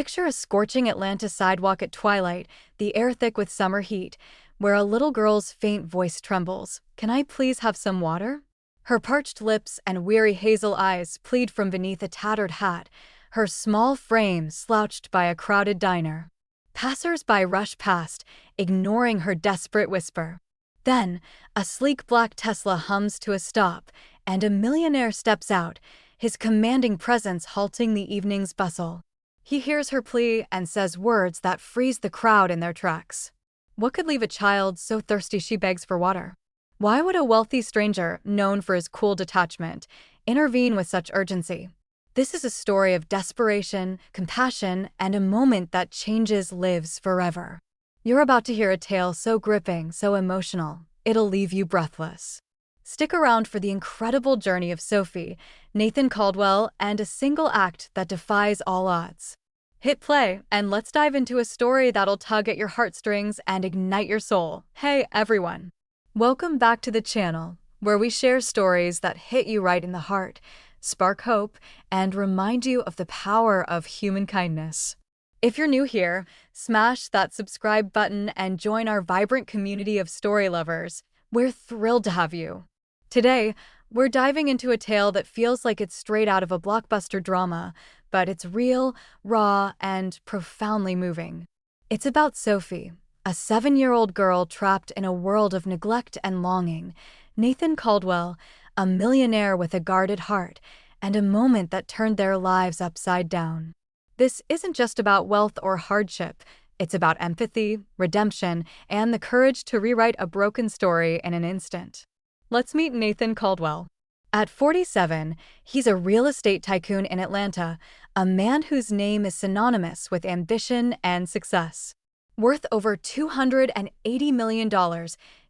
Picture a scorching Atlanta sidewalk at twilight, the air thick with summer heat, where a little girl's faint voice trembles. "Can I please have some water?" Her parched lips and weary hazel eyes plead from beneath a tattered hat, her small frame slouched by a crowded diner. Passers-by rush past, ignoring her desperate whisper. Then, a sleek black Tesla hums to a stop, and a millionaire steps out, his commanding presence halting the evening's bustle. He hears her plea and says words that freeze the crowd in their tracks. What could leave a child so thirsty she begs for water? Why would a wealthy stranger, known for his cool detachment, intervene with such urgency? This is a story of desperation, compassion, and a moment that changes lives forever. You're about to hear a tale so gripping, so emotional, it'll leave you breathless. Stick around for the incredible journey of Sophie, Nathan Caldwell, and a single act that defies all odds. Hit play, and let's dive into a story that'll tug at your heartstrings and ignite your soul. Hey, everyone! Welcome back to the channel, where we share stories that hit you right in the heart, spark hope, and remind you of the power of human kindness. If you're new here, smash that subscribe button and join our vibrant community of story lovers. We're thrilled to have you. Today, we're diving into a tale that feels like it's straight out of a blockbuster drama, but it's real, raw, and profoundly moving. It's about Sophie, a 7-year-old girl trapped in a world of neglect and longing, Nathan Caldwell, a millionaire with a guarded heart, and a moment that turned their lives upside down. This isn't just about wealth or hardship, it's about empathy, redemption, and the courage to rewrite a broken story in an instant. Let's meet Nathan Caldwell. At 47, he's a real estate tycoon in Atlanta, a man whose name is synonymous with ambition and success. Worth over $280 million,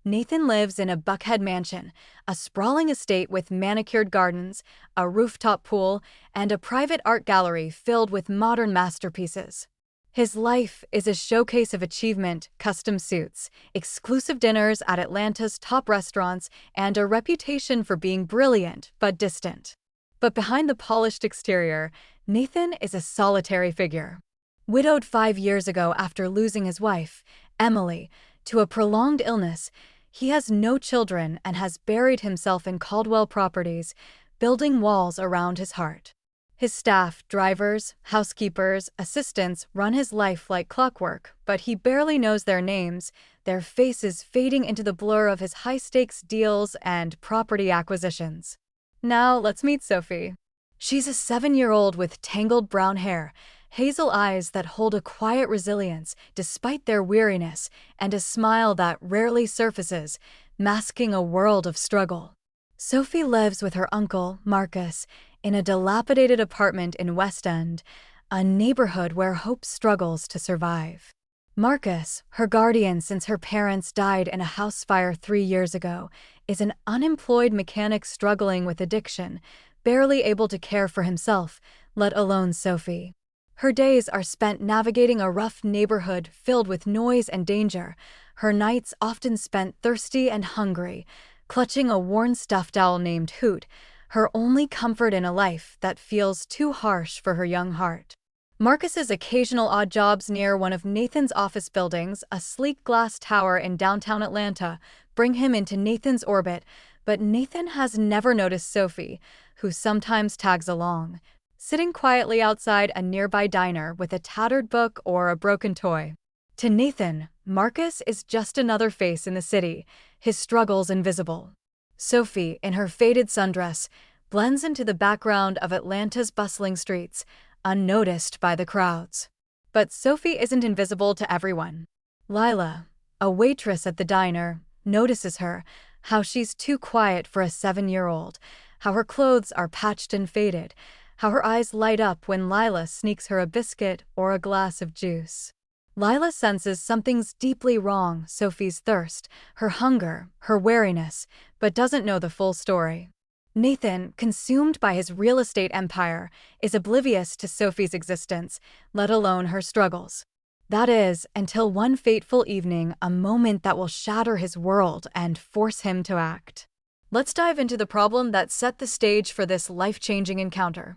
Nathan lives in a Buckhead mansion, a sprawling estate with manicured gardens, a rooftop pool, and a private art gallery filled with modern masterpieces. His life is a showcase of achievement, custom suits, exclusive dinners at Atlanta's top restaurants, and a reputation for being brilliant but distant. But behind the polished exterior, Nathan is a solitary figure. Widowed 5 years ago after losing his wife, Emily, to a prolonged illness, he has no children and has buried himself in Caldwell properties, building walls around his heart. His staff, drivers, housekeepers, assistants run his life like clockwork, but he barely knows their names, their faces fading into the blur of his high-stakes deals and property acquisitions. Now let's meet Sophie. She's a 7-year-old with tangled brown hair, hazel eyes that hold a quiet resilience despite their weariness, and a smile that rarely surfaces, masking a world of struggle. Sophie lives with her uncle, Marcus, in a dilapidated apartment in West End, a neighborhood where hope struggles to survive. Marcus, her guardian since her parents died in a house fire 3 years ago, is an unemployed mechanic struggling with addiction, barely able to care for himself, let alone Sophie. Her days are spent navigating a rough neighborhood filled with noise and danger, her nights often spent thirsty and hungry, clutching a worn stuffed owl named Hoot, her only comfort in a life that feels too harsh for her young heart. Marcus's occasional odd jobs near one of Nathan's office buildings, a sleek glass tower in downtown Atlanta, bring him into Nathan's orbit, but Nathan has never noticed Sophie, who sometimes tags along, sitting quietly outside a nearby diner with a tattered book or a broken toy. To Nathan, Marcus is just another face in the city, his struggles invisible. Sophie, in her faded sundress, blends into the background of Atlanta's bustling streets, unnoticed by the crowds. But Sophie isn't invisible to everyone. Lila, a waitress at the diner, notices her, how she's too quiet for a 7-year-old, how her clothes are patched and faded, how her eyes light up when Lila sneaks her a biscuit or a glass of juice. Lila senses something's deeply wrong, Sophie's thirst, her hunger, her wariness, but doesn't know the full story. Nathan, consumed by his real estate empire, is oblivious to Sophie's existence, let alone her struggles. That is, until one fateful evening, a moment that will shatter his world and force him to act. Let's dive into the problem that set the stage for this life-changing encounter.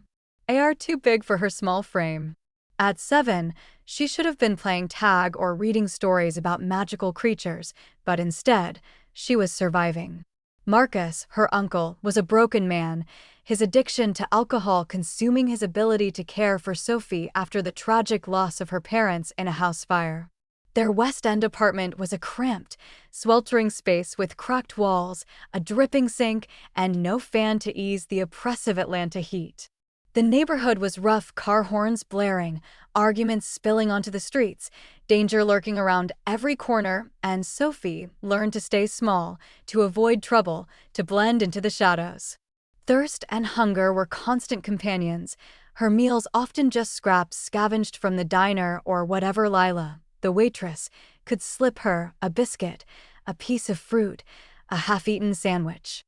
AR too big for her small frame. At 7, she should have been playing tag or reading stories about magical creatures, but instead, she was surviving. Marcus, her uncle, was a broken man, his addiction to alcohol consuming his ability to care for Sophie after the tragic loss of her parents in a house fire. Their West End apartment was a cramped, sweltering space with cracked walls, a dripping sink, and no fan to ease the oppressive Atlanta heat. The neighborhood was rough, car horns blaring, arguments spilling onto the streets, danger lurking around every corner, and Sophie learned to stay small, to avoid trouble, to blend into the shadows. Thirst and hunger were constant companions, her meals often just scraps scavenged from the diner or whatever Lila, the waitress, could slip her, a biscuit, a piece of fruit, a half-eaten sandwich.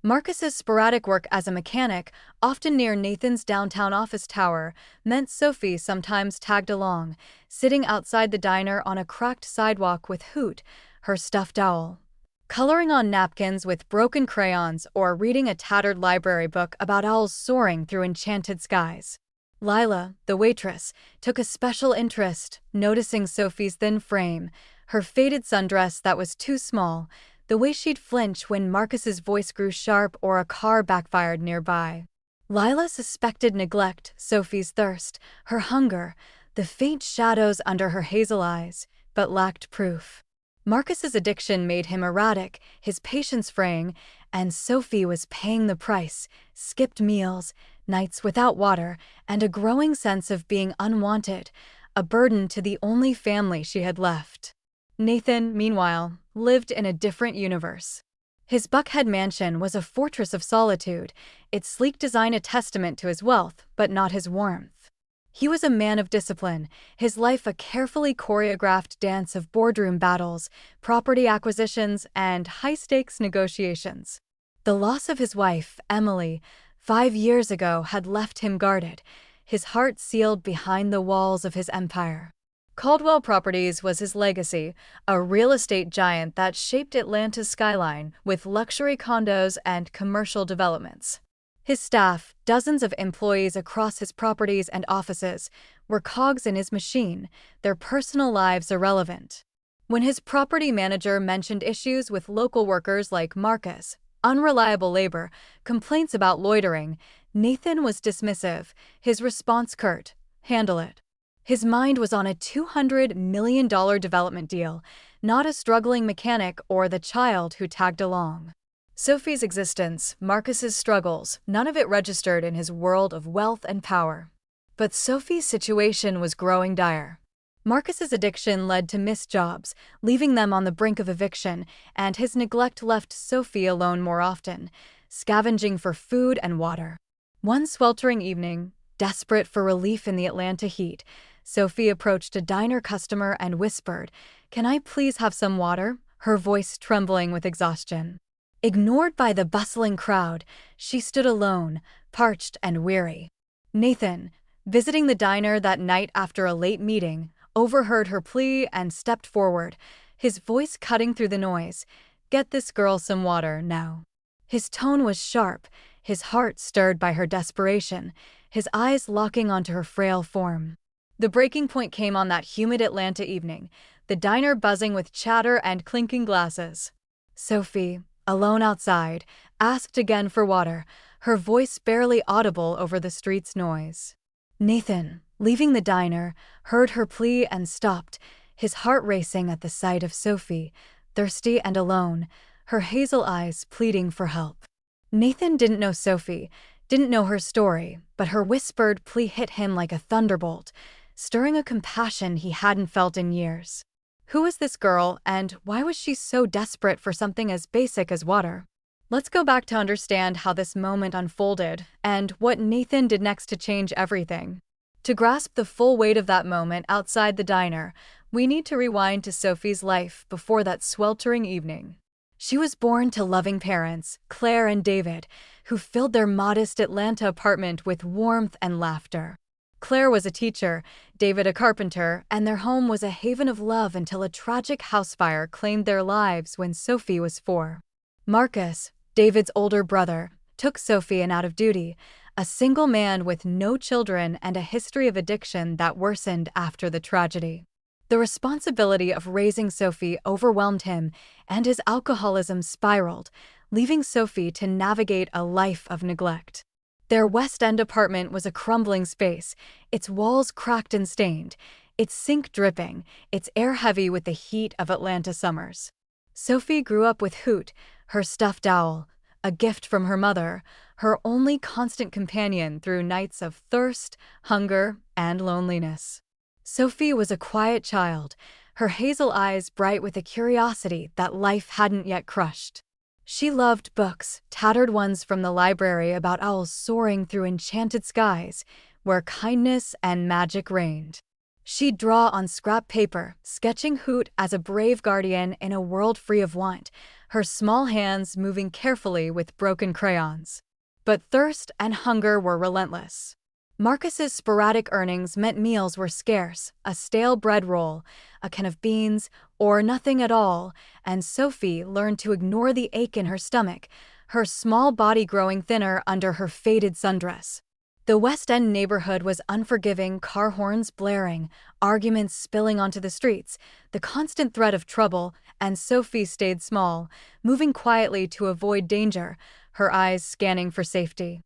Marcus's sporadic work as a mechanic, often near Nathan's downtown office tower, meant Sophie sometimes tagged along, sitting outside the diner on a cracked sidewalk with Hoot, her stuffed owl, coloring on napkins with broken crayons or reading a tattered library book about owls soaring through enchanted skies. Lila, the waitress, took a special interest, noticing Sophie's thin frame, her faded sundress that was too small, the way she'd flinch when Marcus's voice grew sharp or a car backfired nearby. Lila suspected neglect, Sophie's thirst, her hunger, the faint shadows under her hazel eyes, but lacked proof. Marcus's addiction made him erratic, his patience fraying, and Sophie was paying the price, skipped meals, nights without water, and a growing sense of being unwanted, a burden to the only family she had left. Nathan, meanwhile, lived in a different universe. His Buckhead mansion was a fortress of solitude, its sleek design a testament to his wealth, but not his warmth. He was a man of discipline, his life a carefully choreographed dance of boardroom battles, property acquisitions, and high-stakes negotiations. The loss of his wife, Emily, 5 years ago had left him guarded, his heart sealed behind the walls of his empire. Caldwell Properties was his legacy, a real estate giant that shaped Atlanta's skyline with luxury condos and commercial developments. His staff, dozens of employees across his properties and offices, were cogs in his machine, their personal lives irrelevant. When his property manager mentioned issues with local workers like Marcus, unreliable labor, complaints about loitering, Nathan was dismissive, his response curt, "Handle it." His mind was on a $200 million development deal, not a struggling mechanic or the child who tagged along. Sophie's existence, Marcus's struggles, none of it registered in his world of wealth and power. But Sophie's situation was growing dire. Marcus's addiction led to missed jobs, leaving them on the brink of eviction, and his neglect left Sophie alone more often, scavenging for food and water. One sweltering evening, desperate for relief in the Atlanta heat, Sophie approached a diner customer and whispered, "Can I please have some water?" her voice trembling with exhaustion. Ignored by the bustling crowd, she stood alone, parched and weary. Nathan, visiting the diner that night after a late meeting, overheard her plea and stepped forward, his voice cutting through the noise. "Get this girl some water, now." His tone was sharp, his heart stirred by her desperation, his eyes locking onto her frail form. The breaking point came on that humid Atlanta evening, the diner buzzing with chatter and clinking glasses. Sophie, alone outside, asked again for water, her voice barely audible over the street's noise. Nathan, leaving the diner, heard her plea and stopped, his heart racing at the sight of Sophie, thirsty and alone, her hazel eyes pleading for help. Nathan didn't know Sophie, didn't know her story, but her whispered plea hit him like a thunderbolt, stirring a compassion he hadn't felt in years. Who was this girl, and why was she so desperate for something as basic as water? Let's go back to understand how this moment unfolded, and what Nathan did next to change everything. To grasp the full weight of that moment outside the diner, we need to rewind to Sophie's life before that sweltering evening. She was born to loving parents, Claire and David, who filled their modest Atlanta apartment with warmth and laughter. Claire was a teacher, David a carpenter, and their home was a haven of love until a tragic house fire claimed their lives when Sophie was 4. Marcus, David's older brother, took Sophie in out of duty, a single man with no children and a history of addiction that worsened after the tragedy. The responsibility of raising Sophie overwhelmed him, and his alcoholism spiraled, leaving Sophie to navigate a life of neglect. Their West End apartment was a crumbling space, its walls cracked and stained, its sink dripping, its air heavy with the heat of Atlanta summers. Sophie grew up with Hoot, her stuffed owl, a gift from her mother, her only constant companion through nights of thirst, hunger, and loneliness. Sophie was a quiet child, her hazel eyes bright with a curiosity that life hadn't yet crushed. She loved books, tattered ones from the library about owls soaring through enchanted skies, where kindness and magic reigned. She'd draw on scrap paper, sketching Hoot as a brave guardian in a world free of want, her small hands moving carefully with broken crayons. But thirst and hunger were relentless. Marcus's sporadic earnings meant meals were scarce, a stale bread roll, a can of beans, or nothing at all, and Sophie learned to ignore the ache in her stomach, her small body growing thinner under her faded sundress. The West End neighborhood was unforgiving, car horns blaring, arguments spilling onto the streets, the constant threat of trouble, and Sophie stayed small, moving quietly to avoid danger, her eyes scanning for safety.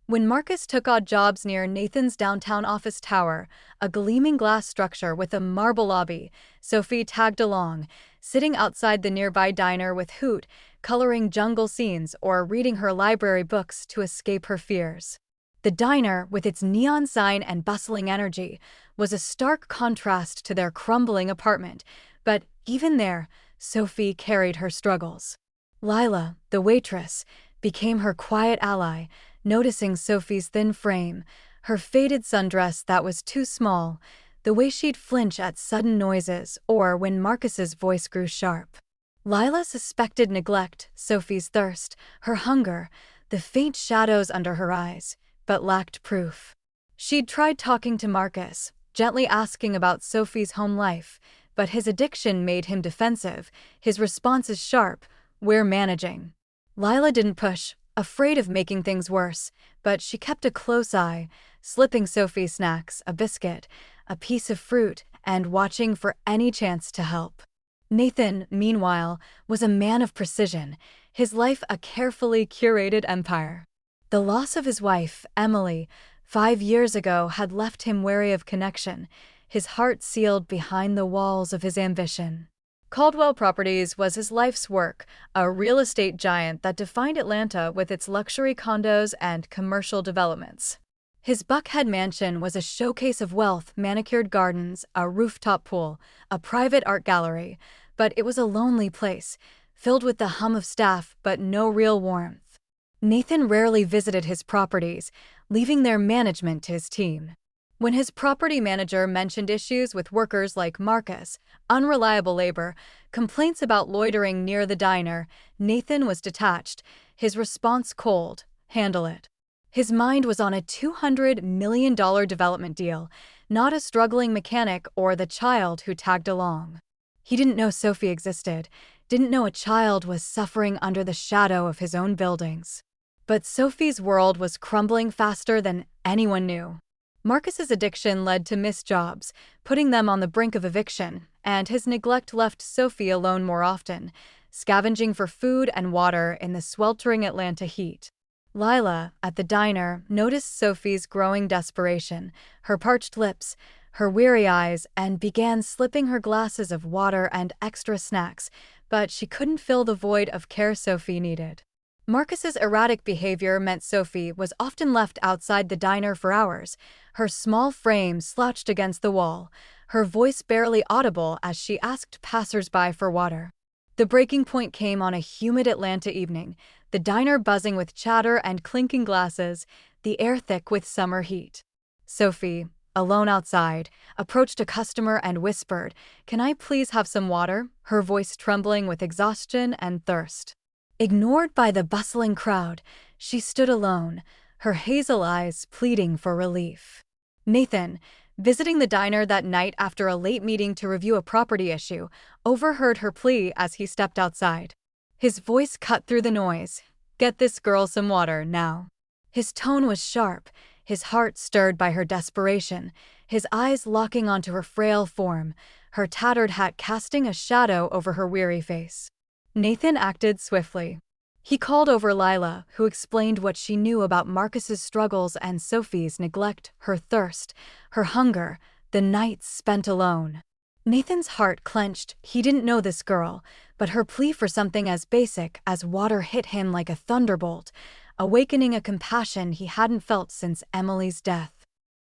When Marcus took odd jobs near Nathan's downtown office tower, a gleaming glass structure with a marble lobby, Sophie tagged along, sitting outside the nearby diner with Hoot, coloring jungle scenes or reading her library books to escape her fears. The diner, with its neon sign and bustling energy, was a stark contrast to their crumbling apartment, but even there, Sophie carried her struggles. Lila, the waitress, became her quiet ally, noticing Sophie's thin frame, her faded sundress that was too small, the way she'd flinch at sudden noises or when Marcus's voice grew sharp. Lila suspected neglect, Sophie's thirst, her hunger, the faint shadows under her eyes, but lacked proof. She'd tried talking to Marcus, gently asking about Sophie's home life, but his addiction made him defensive, his responses sharp, "We're managing." Lila didn't push, afraid of making things worse, but she kept a close eye, slipping Sophie snacks, a biscuit, a piece of fruit, and watching for any chance to help. Nathan, meanwhile, was a man of precision, his life a carefully curated empire. The loss of his wife, Emily, 5 years ago had left him wary of connection, his heart sealed behind the walls of his ambition. Caldwell Properties was his life's work, a real estate giant that defined Atlanta with its luxury condos and commercial developments. His Buckhead mansion was a showcase of wealth, manicured gardens, a rooftop pool, a private art gallery, but it was a lonely place, filled with the hum of staff but no real warmth. Nathan rarely visited his properties, leaving their management to his team. When his property manager mentioned issues with workers like Marcus, unreliable labor, complaints about loitering near the diner, Nathan was detached, his response cold, "Handle it." His mind was on a $200 million development deal, not a struggling mechanic or the child who tagged along. He didn't know Sophie existed, didn't know a child was suffering under the shadow of his own buildings. But Sophie's world was crumbling faster than anyone knew. Marcus's addiction led to missed jobs, putting them on the brink of eviction, and his neglect left Sophie alone more often, scavenging for food and water in the sweltering Atlanta heat. Lila, at the diner, noticed Sophie's growing desperation, her parched lips, her weary eyes, and began slipping her glasses of water and extra snacks, but she couldn't fill the void of care Sophie needed. Marcus's erratic behavior meant Sophie was often left outside the diner for hours, her small frame slouched against the wall, her voice barely audible as she asked passers-by for water. The breaking point came on a humid Atlanta evening, the diner buzzing with chatter and clinking glasses, the air thick with summer heat. Sophie, alone outside, approached a customer and whispered, "Can I please have some water?" her voice trembling with exhaustion and thirst. Ignored by the bustling crowd, she stood alone, her hazel eyes pleading for relief. Nathan, visiting the diner that night after a late meeting to review a property issue, overheard her plea as he stepped outside. His voice cut through the noise, "Get this girl some water, now." His tone was sharp, his heart stirred by her desperation, his eyes locking onto her frail form, her tattered hat casting a shadow over her weary face. Nathan acted swiftly. He called over Lila, who explained what she knew about Marcus's struggles and Sophie's neglect, her thirst, her hunger, the nights spent alone. Nathan's heart clenched. He didn't know this girl, but her plea for something as basic as water hit him like a thunderbolt, awakening a compassion he hadn't felt since Emily's death.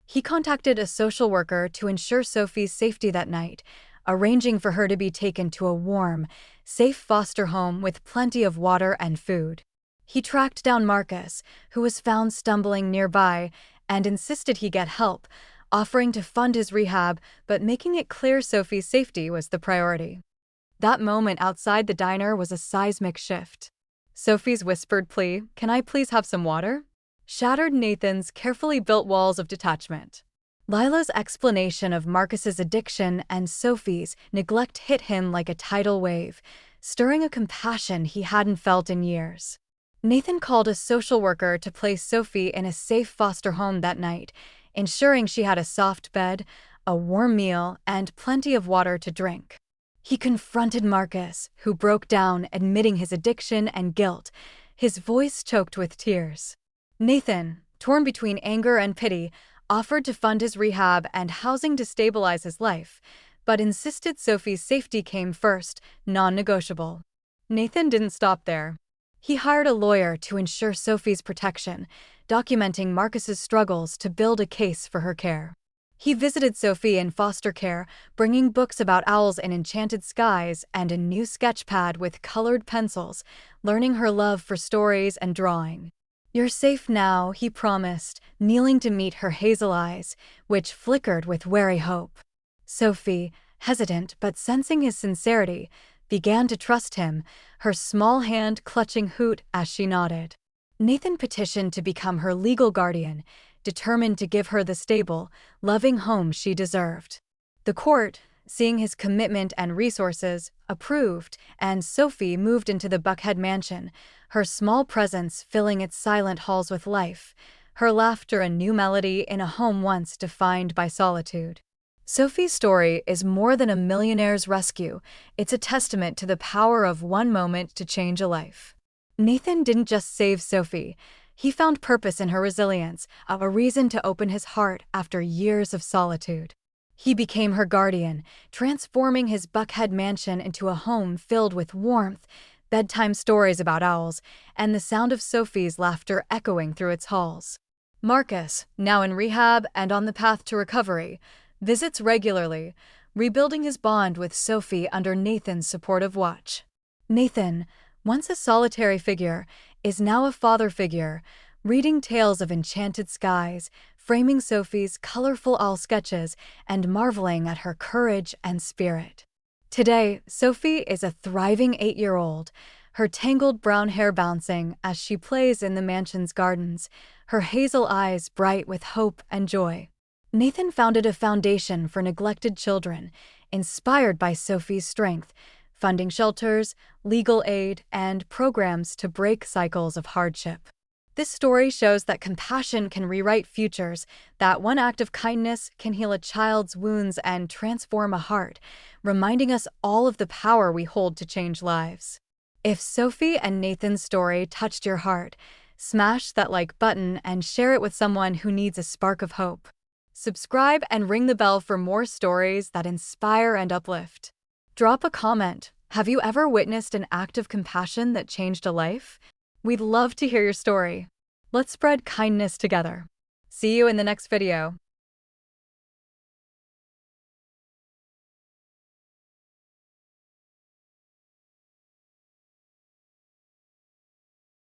He contacted a social worker to ensure Sophie's safety that night, arranging for her to be taken to a warm, safe foster home with plenty of water and food. He tracked down Marcus, who was found stumbling nearby, and insisted he get help, offering to fund his rehab but making it clear Sophie's safety was the priority. That moment outside the diner was a seismic shift. Sophie's whispered plea, "Can I please have some water?" shattered Nathan's carefully built walls of detachment. Lila's explanation of Marcus's addiction and Sophie's neglect hit him like a tidal wave, stirring a compassion he hadn't felt in years. Nathan called a social worker to place Sophie in a safe foster home that night, ensuring she had a soft bed, a warm meal, and plenty of water to drink. He confronted Marcus, who broke down, admitting his addiction and guilt, his voice choked with tears. Nathan, torn between anger and pity, offered to fund his rehab and housing to stabilize his life, but insisted Sophie's safety came first, non-negotiable. Nathan didn't stop there. He hired a lawyer to ensure Sophie's protection, documenting Marcus's struggles to build a case for her care. He visited Sophie in foster care, bringing books about owls in enchanted skies and a new sketch pad with colored pencils, learning her love for stories and drawing. "You're safe now," he promised, kneeling to meet her hazel eyes, which flickered with wary hope. Sophie, hesitant but sensing his sincerity, began to trust him, her small hand clutching Hoot as she nodded. Nathan petitioned to become her legal guardian, determined to give her the stable, loving home she deserved. The court, seeing his commitment and resources, approved, and Sophie moved into the Buckhead mansion, her small presence filling its silent halls with life, her laughter a new melody in a home once defined by solitude. Sophie's story is more than a millionaire's rescue. It's a testament to the power of one moment to change a life. Nathan didn't just save Sophie. He found purpose in her resilience, a reason to open his heart after years of solitude. He became her guardian, transforming his Buckhead mansion into a home filled with warmth, bedtime stories about owls, and the sound of Sophie's laughter echoing through its halls. Marcus, now in rehab and on the path to recovery, visits regularly, rebuilding his bond with Sophie under Nathan's supportive watch. Nathan, once a solitary figure, is now a father figure, reading tales of enchanted skies, framing Sophie's colorful owl sketches, and marveling at her courage and spirit. Today, Sophie is a thriving 8-year-old, her tangled brown hair bouncing as she plays in the mansion's gardens, her hazel eyes bright with hope and joy. Nathan founded a foundation for neglected children, inspired by Sophie's strength, funding shelters, legal aid, and programs to break cycles of hardship. This story shows that compassion can rewrite futures, that one act of kindness can heal a child's wounds and transform a heart, reminding us all of the power we hold to change lives. If Sophie and Nathan's story touched your heart, smash that like button and share it with someone who needs a spark of hope. Subscribe and ring the bell for more stories that inspire and uplift. Drop a comment. Have you ever witnessed an act of compassion that changed a life? We'd love to hear your story. Let's spread kindness together. See you in the next video.